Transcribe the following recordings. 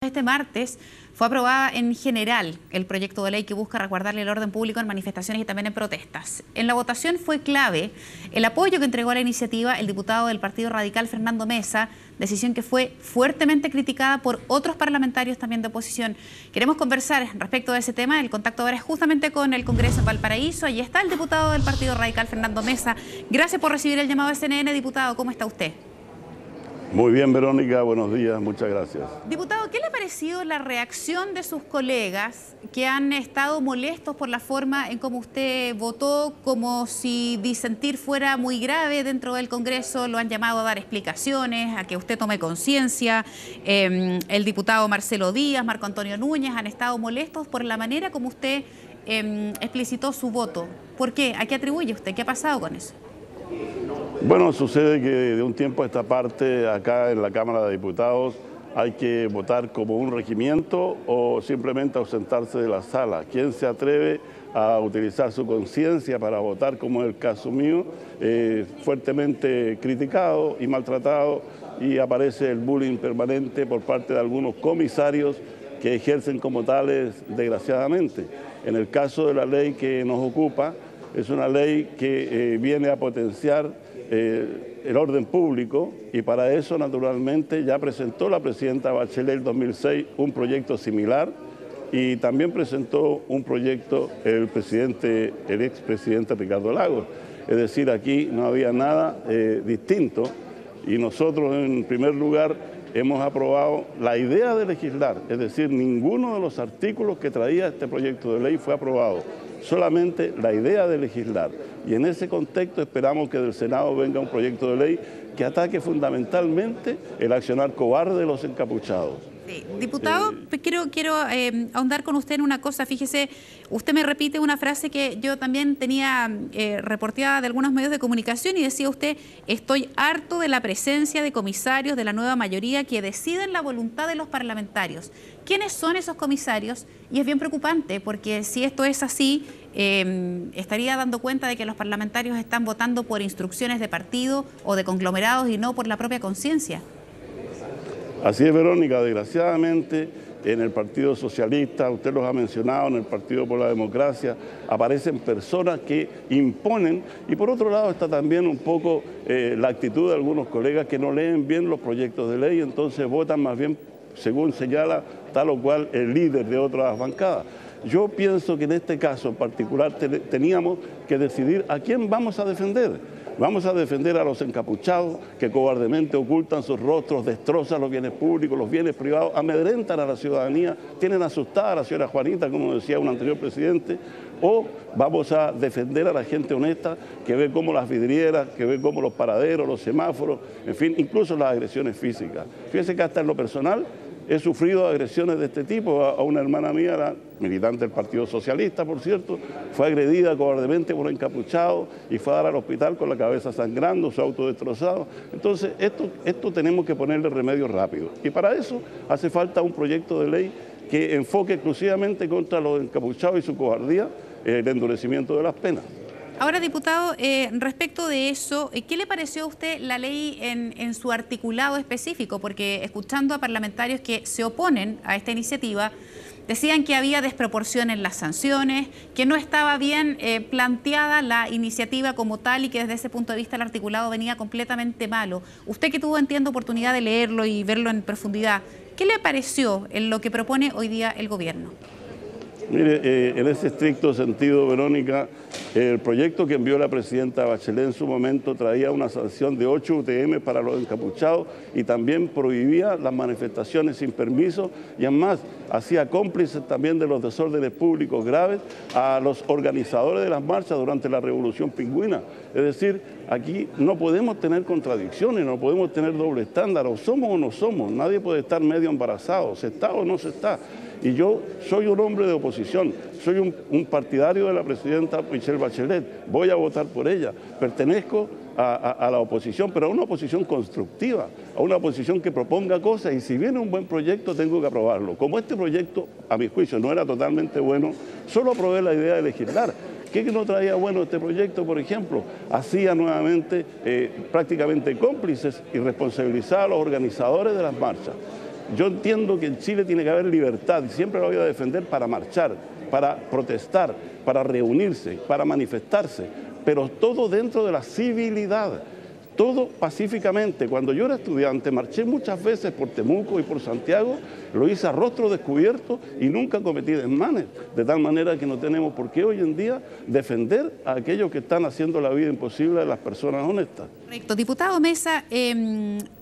Este martes fue aprobada en general el proyecto de ley que busca resguardarle el orden público en manifestaciones y también en protestas. En la votación fue clave el apoyo que entregó a la iniciativa el diputado del Partido Radical, Fernando Mesa, decisión que fue fuertemente criticada por otros parlamentarios también de oposición. Queremos conversar respecto de ese tema. El contacto ahora es justamente con el Congreso en Valparaíso. Allí está el diputado del Partido Radical, Fernando Mesa. Gracias por recibir el llamado de CNN, diputado. ¿Cómo está usted? Muy bien, Verónica, buenos días, muchas gracias. Diputado, ¿qué le ha parecido la reacción de sus colegas que han estado molestos por la forma en cómo usted votó, como si disentir fuera muy grave dentro del Congreso? Lo han llamado a dar explicaciones, a que usted tome conciencia. El diputado Marcelo Díaz, Marco Antonio Núñez han estado molestos por la manera como usted explicitó su voto. ¿Por qué? ¿A qué atribuye usted? ¿Qué ha pasado con eso? Bueno, sucede que de un tiempo a esta parte, acá en la Cámara de Diputados, hay que votar como un regimiento o simplemente ausentarse de la sala. ¿Quién se atreve a utilizar su conciencia para votar, como es el caso mío, fuertemente criticado y maltratado, y aparece el bullying permanente por parte de algunos comisarios que ejercen como tales, desgraciadamente? En el caso de la ley que nos ocupa, es una ley que viene a potenciar el orden público, y para eso naturalmente ya presentó la presidenta Bachelet en 2006 un proyecto similar, y también presentó un proyecto el expresidente Ricardo Lagos. Es decir, aquí no había nada distinto, y nosotros en primer lugar hemos aprobado la idea de legislar, es decir, ninguno de los artículos que traía este proyecto de ley fue aprobado, solamente la idea de legislar. Y en ese contexto esperamos que del Senado venga un proyecto de ley que ataque fundamentalmente el accionar cobarde de los encapuchados. Sí. Diputado, quiero ahondar con usted en una cosa. Fíjese, usted me repite una frase que yo también tenía reporteada de algunos medios de comunicación, y decía usted: estoy harto de la presencia de comisarios de la nueva mayoría que deciden la voluntad de los parlamentarios. ¿Quiénes son esos comisarios? Y es bien preocupante, porque si esto es así, estaría dando cuenta de que los parlamentarios están votando por instrucciones de partido o de conglomerados y no por la propia conciencia. Así es, Verónica, desgraciadamente en el Partido Socialista, usted los ha mencionado, en el Partido por la Democracia, aparecen personas que imponen, y por otro lado está también un poco la actitud de algunos colegas que no leen bien los proyectos de ley, entonces votan más bien según señala tal o cual el líder de otras bancadas. Yo pienso que en este caso en particular teníamos que decidir a quién vamos a defender. Vamos a defender a los encapuchados que cobardemente ocultan sus rostros, destrozan los bienes públicos, los bienes privados, amedrentan a la ciudadanía, tienen asustada a la señora Juanita, como decía un anterior presidente, o vamos a defender a la gente honesta que ve cómo las vidrieras, que ve cómo los paraderos, los semáforos, en fin, incluso las agresiones físicas. Fíjese que hasta en lo personal he sufrido agresiones de este tipo. A una hermana mía, la militante del Partido Socialista, por cierto, fue agredida cobardemente por encapuchados y fue a dar al hospital con la cabeza sangrando, su auto destrozado. Entonces, esto tenemos que ponerle remedio rápido. Y para eso hace falta un proyecto de ley que enfoque exclusivamente contra los encapuchados y su cobardía, el endurecimiento de las penas. Ahora, diputado, respecto de eso, ¿qué le pareció a usted la ley en su articulado específico? Porque escuchando a parlamentarios que se oponen a esta iniciativa, decían que había desproporción en las sanciones, que no estaba bien planteada la iniciativa como tal y que desde ese punto de vista el articulado venía completamente malo. Usted, que tuvo, entiendo, oportunidad de leerlo y verlo en profundidad, ¿qué le pareció en lo que propone hoy día el gobierno? Mire, en ese estricto sentido, Verónica, el proyecto que envió la presidenta Bachelet en su momento traía una sanción de 8 UTM para los encapuchados y también prohibía las manifestaciones sin permiso, y además hacía cómplices también de los desórdenes públicos graves a los organizadores de las marchas durante la Revolución Pingüina. Es decir, aquí no podemos tener contradicciones, no podemos tener doble estándar, o somos o no somos, nadie puede estar medio embarazado, se está o no se está. Y yo soy un hombre de oposición, soy un partidario de la presidenta Michelle Bachelet, voy a votar por ella, pertenezco a la oposición, pero a una oposición constructiva, a una oposición que proponga cosas, y si viene un buen proyecto tengo que aprobarlo. Como este proyecto, a mi juicio, no era totalmente bueno, solo aprobé la idea de legislar. ¿Qué no traía bueno este proyecto? Por ejemplo, hacía nuevamente prácticamente cómplices y responsabilizaba a los organizadores de las marchas. Yo entiendo que en Chile tiene que haber libertad y siempre la voy a defender para marchar, para protestar, para reunirse, para manifestarse, pero todo dentro de la civilidad. Todo pacíficamente. Cuando yo era estudiante, marché muchas veces por Temuco y por Santiago, lo hice a rostro descubierto y nunca cometí desmanes, de tal manera que no tenemos por qué hoy en día defender a aquellos que están haciendo la vida imposible de las personas honestas. Correcto. Diputado Mesa,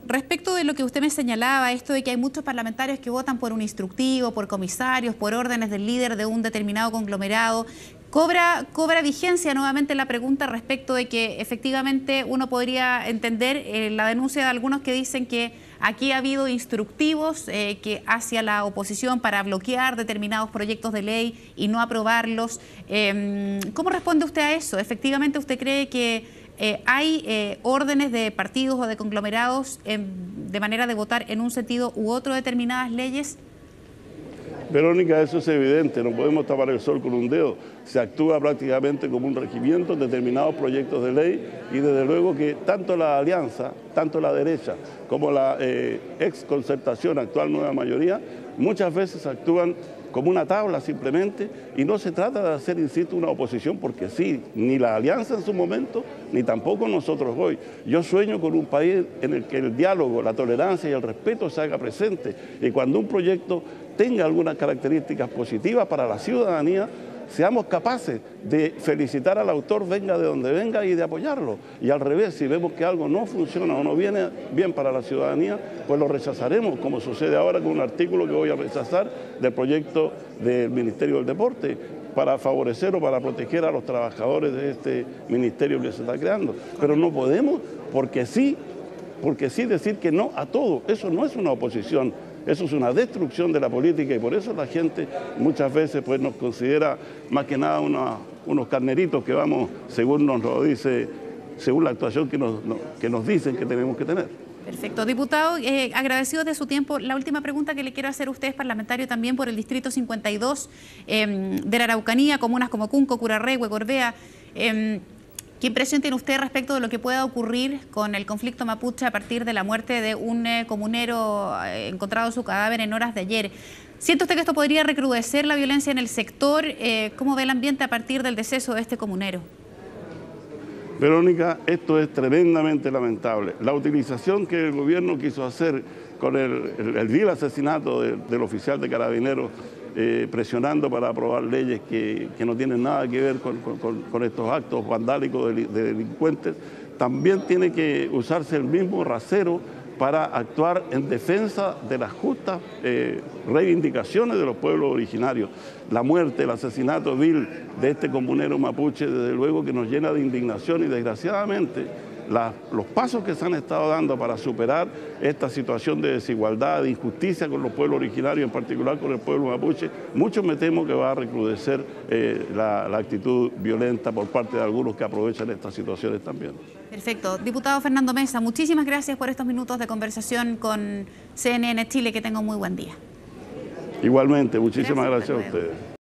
respecto de lo que usted me señalaba, esto de que hay muchos parlamentarios que votan por un instructivo, por comisarios, por órdenes del líder de un determinado conglomerado, Cobra vigencia nuevamente la pregunta respecto de que efectivamente uno podría entender la denuncia de algunos que dicen que aquí ha habido instructivos que hacia la oposición para bloquear determinados proyectos de ley y no aprobarlos. ¿Cómo responde usted a eso? ¿Efectivamente usted cree que hay órdenes de partidos o de conglomerados de manera de votar en un sentido u otro determinadas leyes? Verónica, eso es evidente, no podemos tapar el sol con un dedo. Se actúa prácticamente como un regimiento en determinados proyectos de ley y desde luego que tanto la alianza, tanto la derecha como la ex concertación, actual nueva mayoría, muchas veces actúan como una tabla simplemente y no se trata de hacer, insisto, una oposición porque sí, ni la alianza en su momento, ni tampoco nosotros hoy. Yo sueño con un país en el que el diálogo, la tolerancia y el respeto se haga presente y cuando un proyecto tenga algunas características positivas para la ciudadanía, seamos capaces de felicitar al autor, venga de donde venga, y de apoyarlo. Y al revés, si vemos que algo no funciona o no viene bien para la ciudadanía, pues lo rechazaremos, como sucede ahora con un artículo que voy a rechazar del proyecto del Ministerio del Deporte, para favorecer o para proteger a los trabajadores de este ministerio que se está creando. Pero no podemos, porque sí decir que no a todo. Eso no es una oposición. Eso es una destrucción de la política y por eso la gente muchas veces pues, nos considera más que nada unos carneritos que vamos, según nos lo dice, según la actuación que nos dicen que tenemos que tener. Perfecto. Diputado, agradecidos de su tiempo. La última pregunta que le quiero hacer a usted es parlamentario también por el Distrito 52 de la Araucanía, comunas como Cunco, Curarrehue, Gorbea. ¿Qué impresión tiene usted respecto de lo que pueda ocurrir con el conflicto mapuche a partir de la muerte de un comunero encontrado su cadáver en horas de ayer? ¿Siente usted que esto podría recrudecer la violencia en el sector? ¿Cómo ve el ambiente a partir del deceso de este comunero? Verónica, esto es tremendamente lamentable. La utilización que el gobierno quiso hacer con el vil asesinato del oficial de Carabineros, presionando para aprobar leyes que no tienen nada que ver con estos actos vandálicos de delincuentes, también tiene que usarse el mismo rasero para actuar en defensa de las justas reivindicaciones de los pueblos originarios. La muerte, el asesinato vil de este comunero mapuche, desde luego que nos llena de indignación y desgraciadamente los pasos que se han estado dando para superar esta situación de desigualdad, de injusticia con los pueblos originarios, en particular con el pueblo mapuche, mucho me temo que va a recrudecer la actitud violenta por parte de algunos que aprovechan estas situaciones también. Perfecto. Diputado Fernando Mesa, muchísimas gracias por estos minutos de conversación con CNN Chile. Que tenga un muy buen día. Igualmente, muchísimas gracias a ustedes.